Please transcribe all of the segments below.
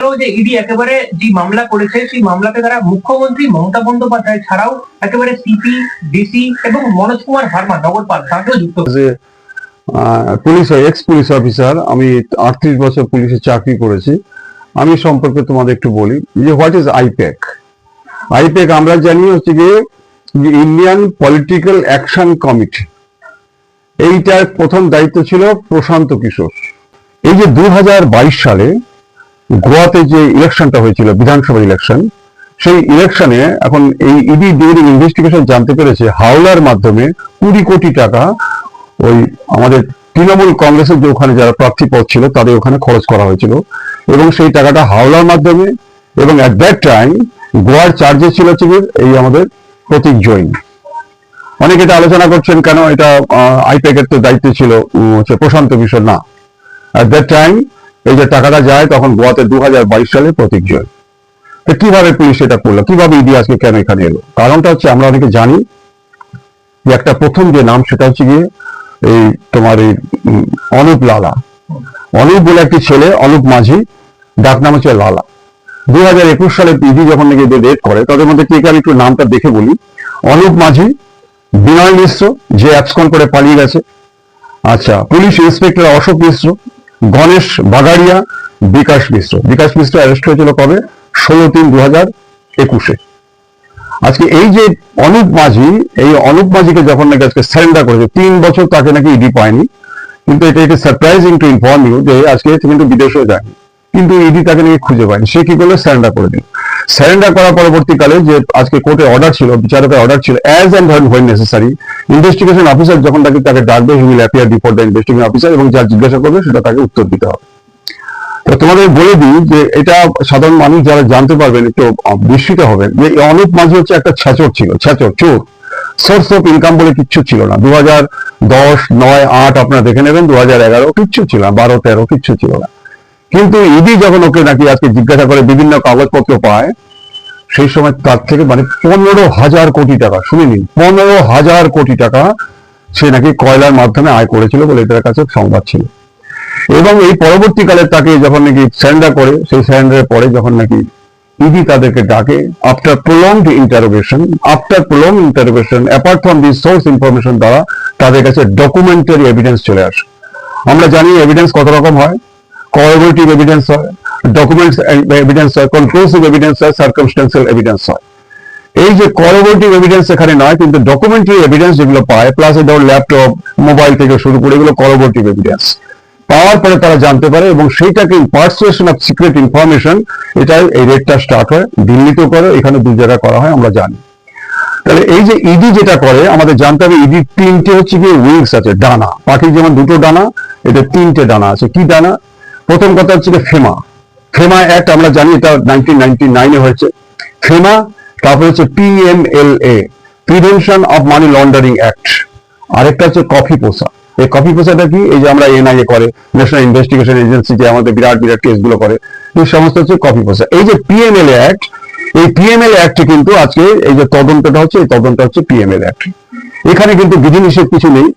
যে ইডি একেবারে যে মামলা করেছে সেই মামলাতে তারা মুখ্যমন্ত্রী মমতা বন্দ্যোপাধ্যায় ছাড়াও একেবারে সিপি, ডিসি এবং মনোজ কুমার ভার্মা নগরপাল তাকেও যুক্ত পুলিশ এক্স পুলিশ অফিসার। আমি 38 বছর পুলিশে চাকরি করেছি। আমি সম্পর্কে তোমাদের একটু বলি যে হোয়াট ইজ আইপ্যাক। আইপ্যাক আমরা জানি হচ্ছে গিয়ে ইন্ডিয়ান পলিটিক্যাল অ্যাকশন কমিটি। এইটার প্রথম দায়িত্ব ছিল প্রশান্ত কিশোর। এই যে 2022 সালে গোয়াতে যে ইলেকশনটা হয়েছিল, বিধানসভা ইলেকশন, সেই ইলেকশনে এখন এই ইডি ডিউরিং ইনভেস্টিগেশন জানতে পেরেছে হাওলার মাধ্যমে 20 কোটি টাকা ওই আমাদের তৃণমূল কংগ্রেসের যে ওখানে যারা প্রার্থী পদ ছিল তাদের ওখানে খরচ করা হয়েছিল, এবং সেই টাকাটা হাওলার মাধ্যমে, এবং অ্যাট দ্যাট টাইম গোয়ার চার্জে ছিল এই আমাদের প্রতীক জৈন। অনেকে এটা আলোচনা করছেন কেন এটা আইপ্যাকের তো দায়িত্ব ছিল প্রশান্ত কিশোর। না, অ্যাট দ্যাট টাইম এই যে টাকাটা যায় তখন গোয়াতে 2022 সালে প্রতীক জৈন। তো কিভাবে পুলিশ এটা করলো, কিভাবে ইডি আজকে কেন এখানে এলো? কারণটা হচ্ছে আমরা অনেকে জানি যে একটা প্রথম যে নাম সেটা হচ্ছে গিয়ে এই তোমার এই অনুপ লালা। অনুপ বলে একটি ছেলে, অনুপ মাঝি, ডাক নাম হচ্ছে লালা। 2021 সালে ইডি যখন নাকি রেড করে তাদের মধ্যে কে আমি একটু নামটা দেখে বলি। অনুপ মাঝি, বিনয় মিশ্র যে অ্যাবসকন করে পালিয়ে গেছে, আচ্ছা, পুলিশ ইন্সপেক্টর অশোক মিশ্র, গণেশ বাগাড়িয়া, বিকাশ মিশ্র। বিকাশ মিশ্র অ্যারেস্ট হয়েছিল কবে? 16/3/2021। আজকে এই যে অনুপ মাঝি, এই অনুপ মাঝিকে যখন নাকি আজকে সারেন্ডার করেছে, 3 বছর তাকে নাকি ইডি পায়নি। কিন্তু এটা সারপ্রাইজিং টু ইনফর্ম ইউ যে আজকে কিন্তু বিদেশেও যায়নি, কিন্তু ইডি তাকে নাকি খুঁজে পায়নি। সে কি করলো? সারেন্ডার করে দিল। সারেন্ডার করার পরবর্তীকালে যে আজকে কোর্টে অর্ডার ছিল, বিচারকের অর্ডার ছিল, as and when necessary investigation officer যখন তাকে ডাকবে, he will appear before the investigation officer, এবং যা জিজ্ঞাসা করবে সেটা তাকে উত্তর দিতে হবে। তো তোমাদের বলে দিই যে এটা সাধারণ মানুষ যারা জানতে পারবেন একটু বিস্মিত হবেন যে অনুপ মাঝি হচ্ছে একটা ছ্যাচর ছিল, ছ্যাচর, চোর। সোর্স অফ ইনকাম বলে কিচ্ছু ছিল না। 2010, 9, 8 আপনারা দেখে নেবেন, 2011 কিচ্ছু ছিল না, 12, 13 কিচ্ছু ছিল না। কিন্তু ইডি যখন ওকে নাকি আজকে জিজ্ঞাসা করে, বিভিন্ন কাগজপত্র পায়, সেই সময় তার থেকে মানে 15,000 কোটি টাকা, শুনে নিন, 15,000 কোটি টাকা সে নাকি কয়লার মাধ্যমে আয় করেছিল বলে এটার কাছে সংবাদ ছিল। এবং এই পরবর্তীকালে তাকে যখন নাকি সারেন্ডার করে, সেই সারেন্ডারের পরে যখন নাকি ইডি তাদেরকে ডাকে, after prolonged interrogation, apart from the source information দ্বারা তাদের কাছে ডকুমেন্টারি এভিডেন্স চলে আসে। আমরা জানি এভিডেন্স কত রকম হয়, corroborative এভিডেন্স হয়, ডকুমেন্টস এভিডেন্স হয়, কনক্লুসিভ এভিডেন্স হয়, সার্কামস্টেন্সিয়াল এভিডেন্স হয়। এই যে corroborative এভিডেন্স এখানে নয়, কিন্তু ডকুমেন্টারি এভিডেন্স যেগুলো পায়, প্লাস ধর ল্যাপটপ, মোবাইল থেকে শুরু করে, এগুলো corroborative এভিডেন্স পাওয়ার পরে তারা জানতে পারে, এবং সেইটাকে পার্সুয়েশন অফ সিক্রেট ইনফরমেশন, এটা এই রেটটা স্টার্ট হয় দিল্লিতেও করে, এখানে 2 জায়গায় করা হয়, আমরা জানি। তাহলে এই যে ইডি যেটা করে আমাদের জানতে হবে, ইডির 3টে হচ্ছে কি উইংস আছে, ডানা। পাখির যেমন 2টো ডানা, এটা 3টে ডানা আছে। কি ডানা? প্রথম কথা হচ্ছে ফেমা। ফেমা অ্যাক্ট আমরা জানি, এটা 1999 হয়েছে ফেমা। তারপর হচ্ছে PMLA, prevention of money laundering act. আরেকটা হচ্ছে কফি পোসা। এই কফি পোসাটা কি? এই যে আমরা NIA করে, ন্যাশনাল ইনভেস্টিগেশন এজেন্সি, যে আমাদের বিরাট বিরাট কেসগুলো করে, এই সমস্ত হচ্ছে কফি পোসা। এই যে PMLA অ্যাক্ট, এই PMLA অ্যাক্টে কিন্তু আজকে এই যে তদন্তটা হচ্ছে, এই তদন্তটা হচ্ছে PMLA অ্যাক্ট। এখানে কিন্তু বিধিনিষেধ কিছু নেই,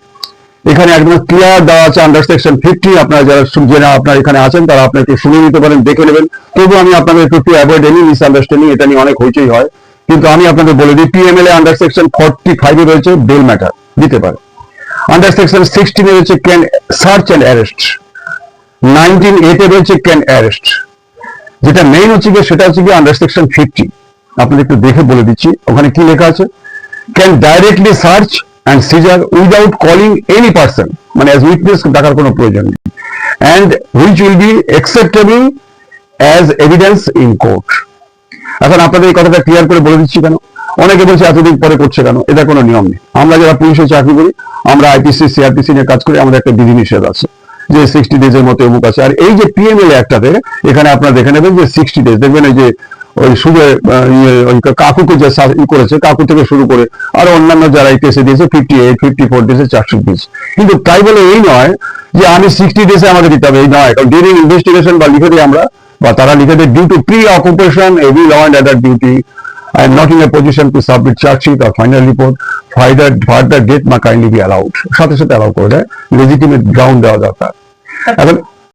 এখানে একদম ক্লিয়ার দেওয়া আছে আন্ডার সেকশন 50। আপনারা যারা আপনারা এখানে আছেন তারা আপনারা একটু শুনে নিতে পারেন, দেখে নেবেন। তবু আমি আপনাদের একটু অ্যাভয়েড এনি মিসআন্ডারস্ট্যান্ডিং, এটা নিয়ে অনেক হইচই হয়, কিন্তু আমি আপনাদের বলে দিই, PMLA আন্ডার সেকশন 45 এ রয়েছে বেল ম্যাটার দিতে পারে। আন্ডার সেকশন 16 এ রয়েছে ক্যান সার্চ অ্যান্ড অ্যারেস্ট। 19(8) এ রয়েছে ক্যান অ্যারেস্ট। যেটা মেইন হচ্ছে গিয়ে সেটা হচ্ছে গিয়ে আন্ডার সেকশন 50। আপনাদের একটু দেখে বলে দিচ্ছি ওখানে কি লেখা আছে। Can directly search and seizure without calling any person, মানে as witness ডাকার কোনো প্রয়োজন নেই, and which will be acceptable as evidence in court। এখন আপনাদের এই কথাটা ক্লিয়ার করে বলে দিচ্ছি কেন, অনেকে বলছে এতদিন পরে করছে কেন, এটা কোনো নিয়ম নেই। আমরা যারা পুলিশে চাকরি করি, আমরা IPC CRPC নিয়ে কাজ করি, আমাদের একটা বিধিনিষেধ আছে যে 60 ডেজের মতো অমুক আছে। আর এই যে PMLA অ্যাক্টটাতে এখানে আপনারা দেখে নেবেন যে 60 ডেজ, দেখবেন এই যে ওই সুজয় কাকুকে যে করেছে, কাকু থেকে শুরু করে আর অন্যান্য যারা এই কেসে দিয়েছে 58, 54 ডেজে চার্জশিট দিয়েছে। কিন্তু তাই বলে এই নয় যে আমি 60 ডেজে আমাদের দিতে হবে, এই নয়। কারণ ডিউরিং ইনভেস্টিগেশন বা লিখে দিই আমরা, বা তারা লিখে দেয়, due to preoccupation every law and order duty, I am not in a position to submit charge sheet or final report. Further date may kindly be allowed. সাথে সাথে অ্যালাউ করে দেয়, লেজিটিমেট গ্রাউন্ড দেওয়া দরকার। এখন